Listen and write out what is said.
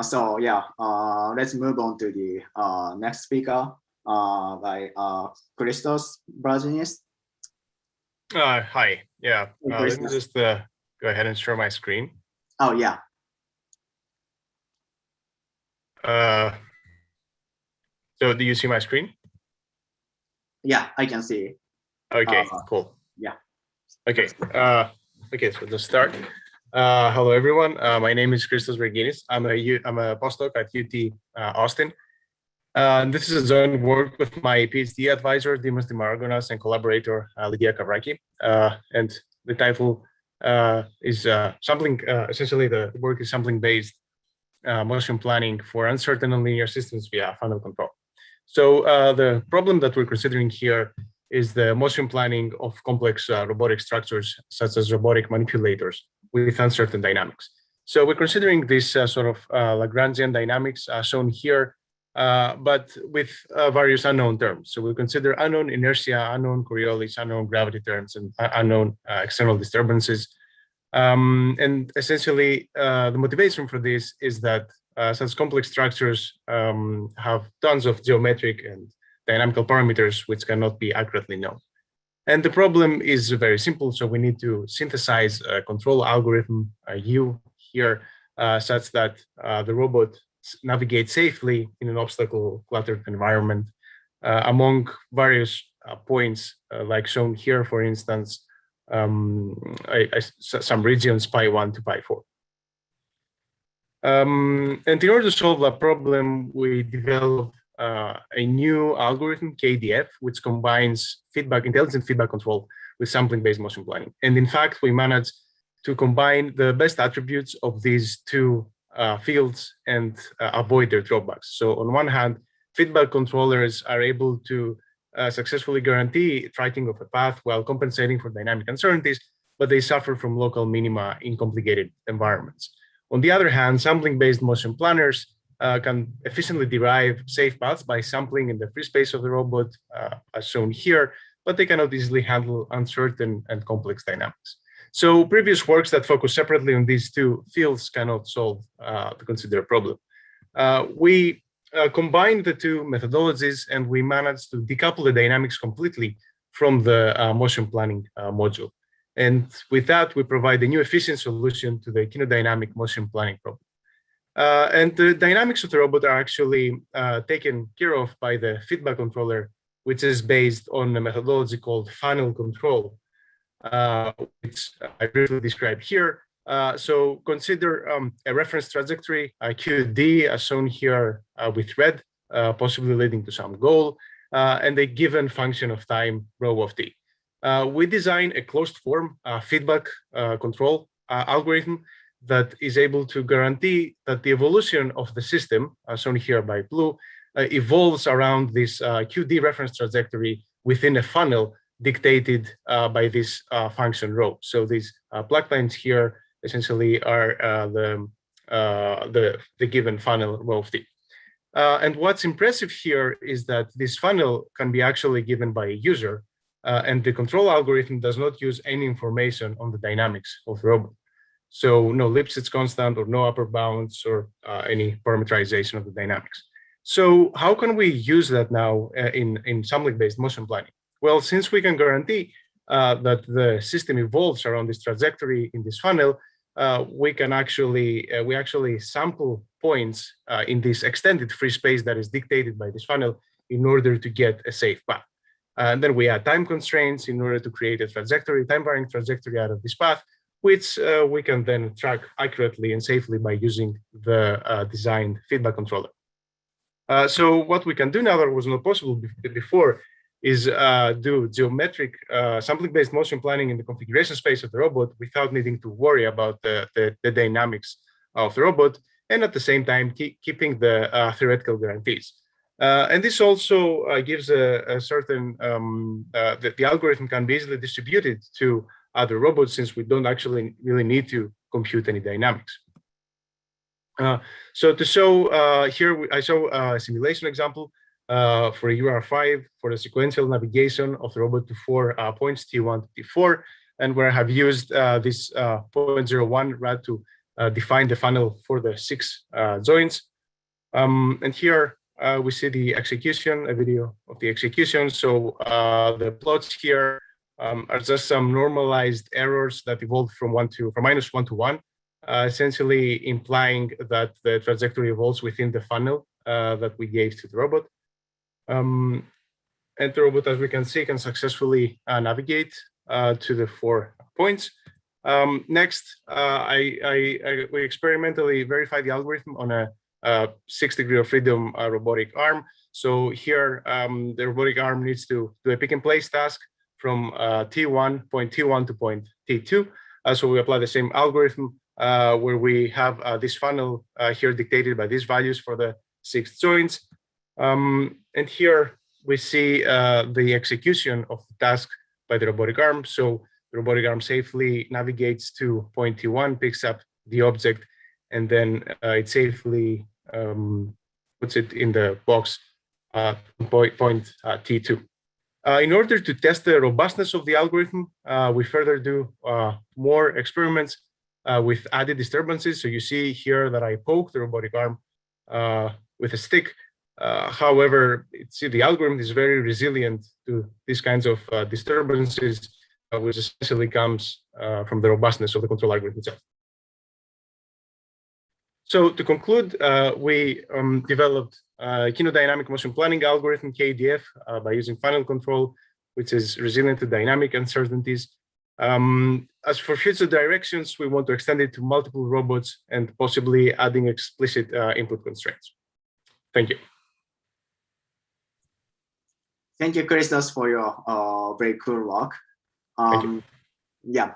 So yeah, let's move on to the next speaker by Christos Brazinis. Hi, yeah, let me just go ahead and share my screen. Oh yeah. So do you see my screen? Yeah, I can see. Okay, cool. Yeah. Okay, okay, so let's start. Hello, everyone. My name is Christos Brazinis. I'm a postdoc at UT Austin. This is a joint work with my PhD advisor, Dimos Dimargonas, and collaborator, Lydia Kavraki. And the title is sampling, essentially the work is sampling-based motion planning for uncertain and linear systems via funnel control. So the problem that we're considering here is the motion planning of complex robotic structures, such as robotic manipulators with uncertain dynamics. So we're considering this sort of Lagrangian dynamics shown here, but with various unknown terms. So we'll consider unknown inertia, unknown Coriolis, unknown gravity terms, and unknown external disturbances. And essentially, the motivation for this is that such complex structures have tons of geometric and dynamical parameters which cannot be accurately known. And the problem is very simple. So we need to synthesize a control algorithm, U here, such that the robot navigates safely in an obstacle-cluttered environment among various points, like shown here, for instance, some regions pi1 to pi4. And in order to solve that problem, we developed a new algorithm, KDF, which combines intelligent feedback control with sampling-based motion planning. And in fact, we managed to combine the best attributes of these two fields and avoid their drawbacks. So on one hand, feedback controllers are able to successfully guarantee tracking of a path while compensating for dynamic uncertainties, but they suffer from local minima in complicated environments. On the other hand, sampling-based motion planners can efficiently derive safe paths by sampling in the free space of the robot, as shown here, but they cannot easily handle uncertain and complex dynamics. So previous works that focus separately on these two fields cannot solve the considered problem. We combined the two methodologies, and we managed to decouple the dynamics completely from the motion planning module. And with that, we provide a new efficient solution to the kinodynamic motion planning problem. And the dynamics of the robot are actually taken care of by the feedback controller, which is based on a methodology called funnel control, which I briefly describe here. So consider a reference trajectory, QD, as shown here with red, possibly leading to some goal, and a given function of time, rho of t. We design a closed form feedback control algorithm that is able to guarantee that the evolution of the system, as shown here by blue, evolves around this QD reference trajectory within a funnel dictated by this function rho. So these black lines here essentially are the given funnel rho of t. And what's impressive here is that this funnel can be actually given by a user, and the control algorithm does not use any information on the dynamics of the robot. So no Lipschitz constant or no upper bounds or any parameterization of the dynamics. So how can we use that now in sampling-based motion planning? Well, since we can guarantee that the system evolves around this trajectory in this funnel, we actually sample points in this extended free space that is dictated by this funnel in order to get a safe path. And then we add time constraints in order to create a trajectory, time-varying trajectory out of this path, which we can then track accurately and safely by using the designed feedback controller. So what we can do now that was not possible before is do geometric sampling-based motion planning in the configuration space of the robot without needing to worry about the dynamics of the robot, and at the same time keeping the theoretical guarantees. And this also gives a certain, the algorithm can be easily distributed to other robots since we don't actually really need to compute any dynamics. So to show here, I show a simulation example for a UR5 for the sequential navigation of the robot to 4 points, T1 to T4, and where I have used this 0.01 RAD to define the funnel for the 6 joints. And here we see the execution, a video of the execution. So the plots here are just some normalized errors that evolved from -1 to 1, essentially implying that the trajectory evolves within the funnel that we gave to the robot. And the robot, as we can see, can successfully navigate to the 4 points. Next, we experimentally verified the algorithm on a 6 degree of freedom robotic arm. So here, the robotic arm needs to do a pick and place task from point T1 to point T2. So we apply the same algorithm where we have this funnel here dictated by these values for the 6 joints. And here we see the execution of the task by the robotic arm. So the robotic arm safely navigates to point T1, picks up the object, and then it safely puts it in the box point T2. In order to test the robustness of the algorithm, we further do more experiments with added disturbances. So you see here that I poke the robotic arm with a stick. However, the algorithm is very resilient to these kinds of disturbances, which essentially comes from the robustness of the control algorithm itself. So to conclude, we developed a kinodynamic motion planning algorithm, KDF, by using funnel control, which is resilient to dynamic uncertainties. As for future directions, we want to extend it to multiple robots and possibly adding explicit input constraints. Thank you. Thank you, Christos, for your very cool work. Thank you. Yeah.